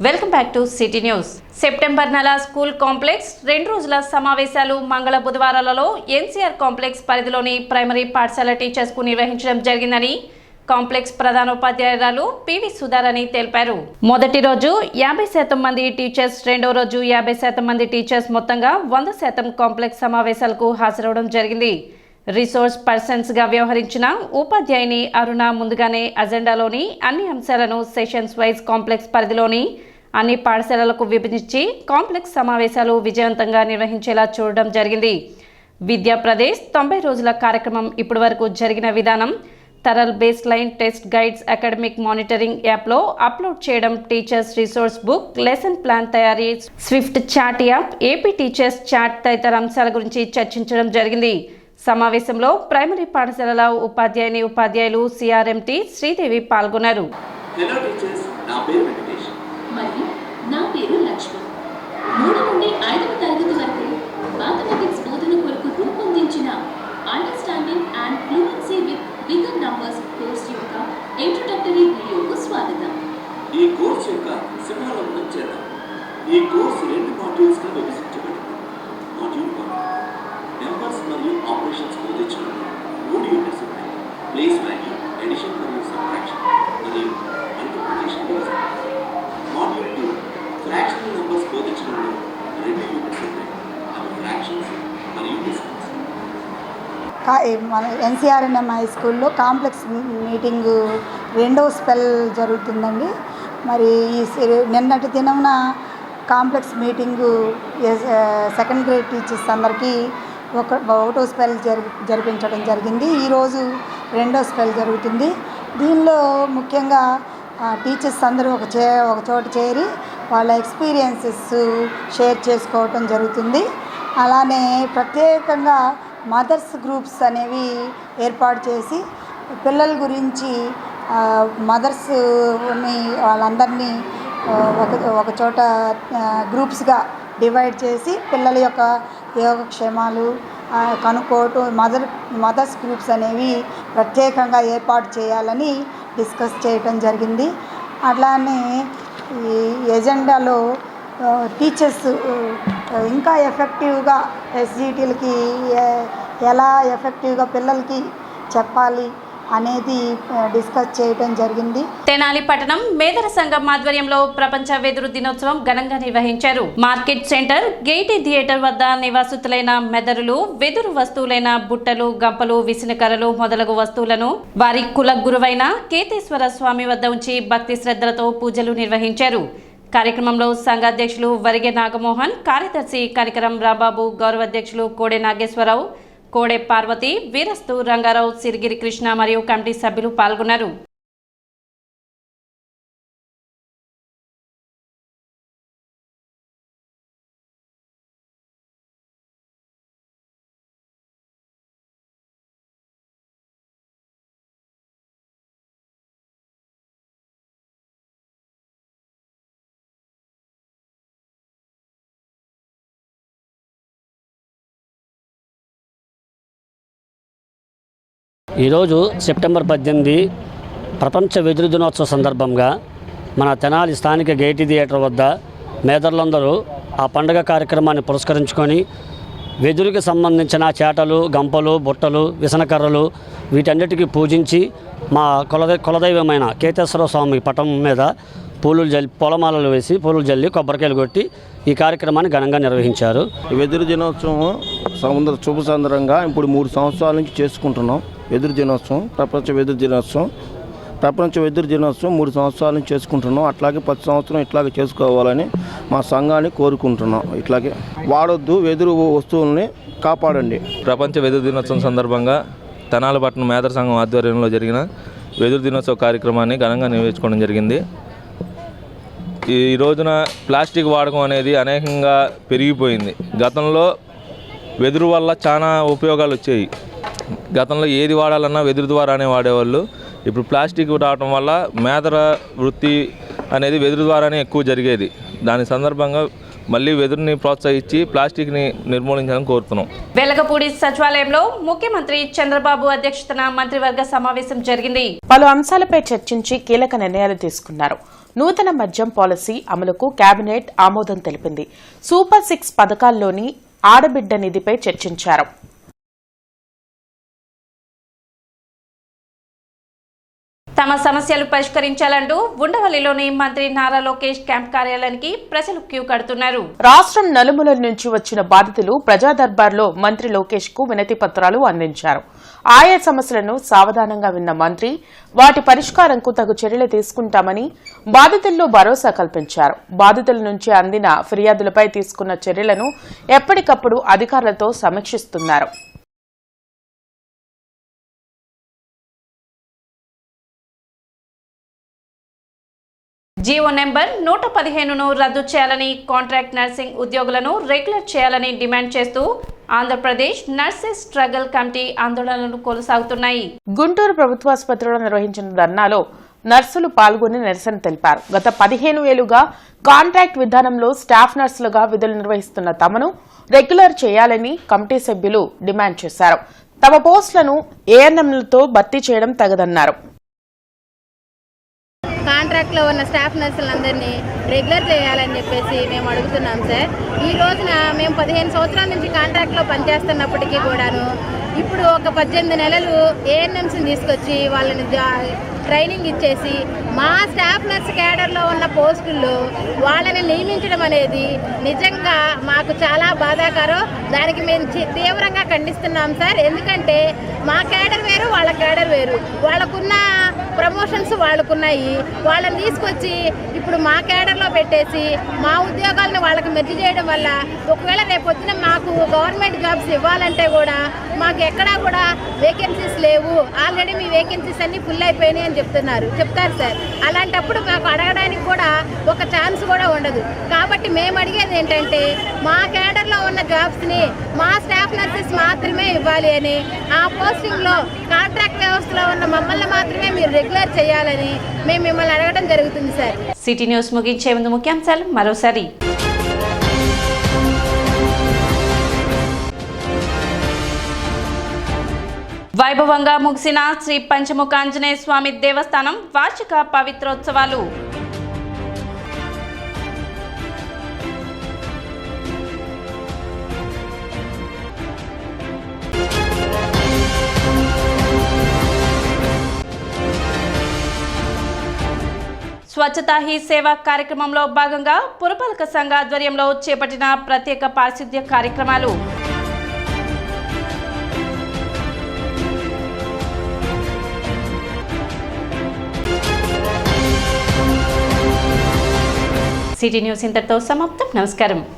Welcome back to city news. September నెల school complex 2 రోజుల సమావేశాలు మంగళ బుధవారాలలో ఎన్సీఆర్ కాంప్లెక్స్ పరిధిలోని ప్రైమరీ పాఠశాల టీచర్స్ కు నిర్వహించడం జరిగిందని కాంప్లెక్స్ ప్రధానోపాధ్యాయురాలు పివి సుధారాణి తెలిపారు. మొదటి రోజు 50% మంది టీచర్స్, రెండో రోజు 50% మంది టీచర్స్ మొత్తంగా 100% కాంప్లెక్స్ సమావేశాలకు హాజరవడం జరిగింది. రిసోర్స్ పర్సన్స్ గా వ్యవహరించిన ఉపాధ్యాయుని అరుణ ముందుగానే అజెండాలోని అన్ని అంశాలను సెషన్స్ వైజ్ కాంప్లెక్స్ పరిధిలోని అన్ని పాఠశాలలకు విభజించి కాంప్లెక్స్ సమావేశాలు విజయవంతంగా నిర్వహించేలా చూడడం జరిగింది. విద్యా ప్రదేశ్ 90 రోజుల కార్యక్రమం ఇప్పటి వరకు జరిగిన విధానం, థరల్ base line test guides, academic monitoring యాప్లో అప్లోడ్ చేయడం, teachers resource book, lesson plan తయారీ, swift chat app, AP teachers chat తదితర అంశాల గురించి చర్చించడం జరిగింది. సమావేశంలో ప్రైమరీ పాఠశాలల ఉపాధ్యాయులు సిఆర్ఎంటీ శ్రీదేవి పాల్గొన్నారు. హలో టీచర్స్, నా పేరు వెంకటేష్ మరియు నా పేరు లక్ష్మి. 3 నుండి 5వ తరగతి వరకు మ్యాథమెటిక్స్ బోధన కొరకు రూపొందించిన understanding and fluency with bigger numbers course యొక్క ఇంట్రొడక్టరీ వీడియోకు స్వాగతం. ఈ కోర్సు యొక్క సింహావలోకనం చేద్దాం. ఈ కోర్సు 2 మాడ్యూల్స్గా విభజించబడింది. మాడ్యూల్ 1 నెంబర్స్ మరియు ఆపరేషన్స్ బోధించడం, 3 యూనిట్స్ ఉన్నాయి. ప్లేస్ వాల్యూ, ఎడిషన్ మరియు సబ్ట్రాక్షన్ మరియు multiplication division. Module 2 fractional numbers బోధించడంలో 2 యూనిట్స్ ఉన్నాయి. అవి ఫ్రాక్షన్స్ మరియు డిస్టెన్స్. మన ఎన్సీఆర్ఎన్ఎం హై స్కూల్లో కాంప్లెక్స్ మీటింగ్ 2వ స్పెల్ జరుగుతుందండి. మరి నిన్నటి దినమున complex meeting second grade teachers అందరికీ 1వ స్పెల్ జరిపించడం జరిగింది. ఈరోజు 2వ స్పెల్ జరుగుతుంది. దీనిలో ముఖ్యంగా టీచర్స్ అందరూ ఒక చోట చేరి వాళ్ళ ఎక్స్పీరియన్సెస్ షేర్ చేసుకోవటం జరుగుతుంది. అలానే ప్రత్యేకంగా మదర్స్ గ్రూప్స్ అనేవి ఏర్పాటు చేసి పిల్లల గురించి మదర్స్ని వాళ్ళందరినీ ఒక చోట గ్రూప్స్గా డివైడ్ చేసి పిల్లల యొక్క యోగక్షేమాలు కనుక్కోవటం, మదర్స్ గ్రూప్స్ అనేవి ప్రత్యేకంగా ఏర్పాటు చేయాలని డిస్కస్ చేయటం జరిగింది. అట్లానే ఈ ఎజెండాలో టీచర్స్ ఇంకా ఎఫెక్టివ్గా ఎస్జిటీలకి ఎలా ఎఫెక్టివ్గా పిల్లలకి చెప్పాలి అనేది డిస్కస్ చేయడం జరిగింది. తెనాలి పట్టణం మేదర సంఘం ఆధ్వర్యంలో ప్రపంచ వెదురు దినోత్సవం ఘనంగా నిర్వహించారు. మార్కెట్ సెంటర్ గేటీ థియేటర్ వద్ద నివాసితులైన మెదరులు, వెదురు వస్తువులైన బుట్టలు, గంపలు, విసనకర్రలు మొదలగు వస్తువులను వారి కుల గురువైన కేతేశ్వర స్వామి వద్ద ఉంచి భక్తి శ్రద్ధలతో పూజలు నిర్వహించారు. కార్యక్రమంలో సంఘాధ్యక్షులు వరిగే నాగమోహన్, కార్యదర్శి కనికరం రాంబాబు, గౌరవ అధ్యక్షులు కోడే నాగేశ్వరరావు, కోడే పార్వతి, వీరస్తు రంగారావు, సిరిగిరి కృష్ణ మరియు కమిటీ సభ్యులు పాల్గొన్నారు. ఈరోజు సెప్టెంబర్ 18 ప్రపంచ వెదురు దినోత్సవ సందర్భంగా మన తెనాలి స్థానిక గేటీ థియేటర్ వద్ద మేదర్లందరూ ఆ పండుగ కార్యక్రమాన్ని పురస్కరించుకొని వెదురుకి సంబంధించిన చేటలు, గంపలు, బుట్టలు, విసనకర్రలు వీటన్నిటికీ పూజించి మా కులదైవమైన కేతేశ్వర స్వామి పటం మీద పూలమాలలు వేసి పూలు జల్లి కొబ్బరికాయలు కొట్టి ఈ కార్యక్రమాన్ని ఘనంగా నిర్వహించారు. వెదురు దినోత్సవం శుభ సందర్భంగా ఇప్పుడు 3 సంవత్సరాల నుంచి చేసుకుంటున్నాం. వెదురు దినోత్సవం, ప్రపంచ వెదురు దినోత్సవం 3 సంవత్సరాల నుంచి చేసుకుంటున్నాం. అట్లాగే 10 సంవత్సరం ఇట్లాగే చేసుకోవాలని మా సంఘాన్ని కోరుకుంటున్నాం. ఇట్లాగే వాడొద్దు, వెదురు వస్తువుల్ని కాపాడండి. ప్రపంచ వెదురు దినోత్సవం సందర్భంగా తెనాలి పట్టణం మేదర సంఘం ఆధ్వర్యంలో జరిగిన వెదురు దినోత్సవ కార్యక్రమాన్ని ఘనంగా నిర్వహించుకోవడం జరిగింది. ఈ రోజున ప్లాస్టిక్ వాడకం అనేది అనేకంగా పెరిగిపోయింది. గతంలో వెదురు వల్ల చాలా ఉపయోగాలు వచ్చాయి. గతంలో ఏది వాడాలన్నా వెదురు ద్వారానే వాడేవాళ్ళు. ఇప్పుడు ప్లాస్టిక్ రావడం వల్ల మేదర వృత్తి అనేది వెదురు ద్వారానే ఎక్కువ జరిగేది. దాని సందర్భంగా మళ్ళీ వెదురుని ప్రోత్సహించి ప్లాస్టిక్ని నిర్మూలించాలని కోరుతున్నాం. వెలగపూడి సచివాలయంలో ముఖ్యమంత్రి చంద్రబాబు అధ్యక్షతన మంత్రివర్గ సమావేశం జరిగింది. పలు అంశాలపై చర్చించి కీలక నిర్ణయాలు తీసుకున్నారు. నూతన మద్యం పాలసీ అమలుకు కేబినెట్ ఆమోదం తెలిపింది. సూపర్ 6 పథకాల్లోని ఆడబిడ్డ నిధిపై చర్చించారు. తమ సమస్యలు పరిష్కరించాలంటూ ఉండవల్లిలోని మంత్రి నారా లోకేష్ క్యాంప్ కార్యాలయానికి ప్రజలు క్యూ కడుతున్నారు. రాష్ట్రం నలుమూలల నుంచి వచ్చిన బాధితులు ప్రజా దర్బార్లో మంత్రి లోకేష్ కు వినతి పత్రాలు అందించారు. ఆయా సమస్యలను సావధానంగా విన్న మంత్రి వాటి పరిష్కారంకు తగు చర్యలు తీసుకుంటామని బాధితుల్లో భరోసా కల్పించారు. బాధితుల నుంచి అందిన ఫిర్యాదులపై తీసుకున్న చర్యలను ఎప్పటికప్పుడు అధికారులతో సమీక్షిస్తున్నారు. జీవో నెంబర్ 115ను రద్దు చేయాలని, కాంట్రాక్ట్ నర్సింగ్ ఉద్యోగులను రెగ్యులర్ చేయాలని డిమాండ్ చేస్తూ ఆంధ్రప్రదేశ్ నర్సెస్ స్ట్రగల్ కమిటీ ఆందోళనలు కొనసాగుతున్నాయి. గుంటూరు ప్రభుత్వాసుపత్రిలో నిర్వహించిన ధర్నాలో నర్సులు పాల్గొని నిరసన తెలిపారు. గత 15 ఏళ్లుగా కాంట్రాక్ట్ విధానంలో స్టాఫ్ నర్సులుగా విధులు నిర్వహిస్తున్న తమను రెగ్యులర్ చేయాలని కమిటీ సభ్యులు డిమాండ్ చేశారు. తమ పోస్టులను ఏఎన్ఎంలతో భర్తీ చేయడం తగదన్నారు. కాంట్రాక్ట్లో ఉన్న స్టాఫ్ నర్సులందరినీ రెగ్యులర్ చేయాలని చెప్పేసి మేము అడుగుతున్నాం సార్. ఈ రోజున మేము 15 సంవత్సరాల నుంచి కాంట్రాక్ట్లో పనిచేస్తున్నప్పటికీ కూడాను ఇప్పుడు ఒక 18 నెలలు ఏఎన్ఎంస్ని తీసుకొచ్చి వాళ్ళని ట్రైనింగ్ ఇచ్చేసి మా స్టాఫ్ నర్స్ క్యాడర్లో ఉన్న పోస్టుల్లో వాళ్ళని నియమించడం అనేది నిజంగా మాకు చాలా బాధాకరం. దానికి మేము తీవ్రంగా ఖండిస్తున్నాం సార్. ఎందుకంటే మా క్యాడర్ వేరు, వాళ్ళ క్యాడర్ వేరు. వాళ్ళకున్న ప్రమోషన్స్ వాళ్ళకున్నాయి. వాళ్ళని తీసుకొచ్చి ఇప్పుడు మా క్యాడర్లో పెట్టేసి మా ఉద్యోగాలను వాళ్ళకి మెర్జి చేయడం వల్ల ఒకవేళ రేపొద్దున మాకు గవర్నమెంట్ జాబ్స్ ఇవ్వాలంటే కూడా మాకు ఎక్కడా కూడా వేకెన్సీస్ లేవు, ఆల్రెడీ మీ వేకెన్సీస్ అన్నీ ఫుల్ అయిపోయినాయి అని చెప్తారు సార్. అలాంటప్పుడు మాకు అడగడానికి కూడా ఒక ఛాన్స్ కూడా ఉండదు. కాబట్టి మేము అడిగేది ఏంటంటే మా క్యాడర్లో ఉన్న జాబ్స్ని మా స్టాఫ్ నర్సెస్ మాత్రమే ఇవ్వాలి అని, ఆ పోస్టింగ్లో కాంట్రాక్ట్ వ్యవస్థలో ఉన్న మమ్మల్ని మాత్రమే మీరు రెగ్యులర్ చేయాలని మేము మిమ్మల్ని అడగడం జరుగుతుంది సార్. సిటీ న్యూస్ ముగించే ముందు ముఖ్యాంశాలు మరోసారి. వైభవంగా ముగిసిన శ్రీ పంచముఖ ఆంజనేయ స్వామి దేవస్థానం వార్షిక పవిత్రోత్సవాలు. స్వచ్ఛతా హీ సేవ కార్యక్రమంలో భాగంగా పురపాలక సంఘ ఆధ్వర్యంలో చేపట్టిన ప్రత్యేక పారిశుద్ధ్య కార్యక్రమాలు. సిటీ న్యూస్ ఇంతటితో సమాప్తం. నమస్కారం.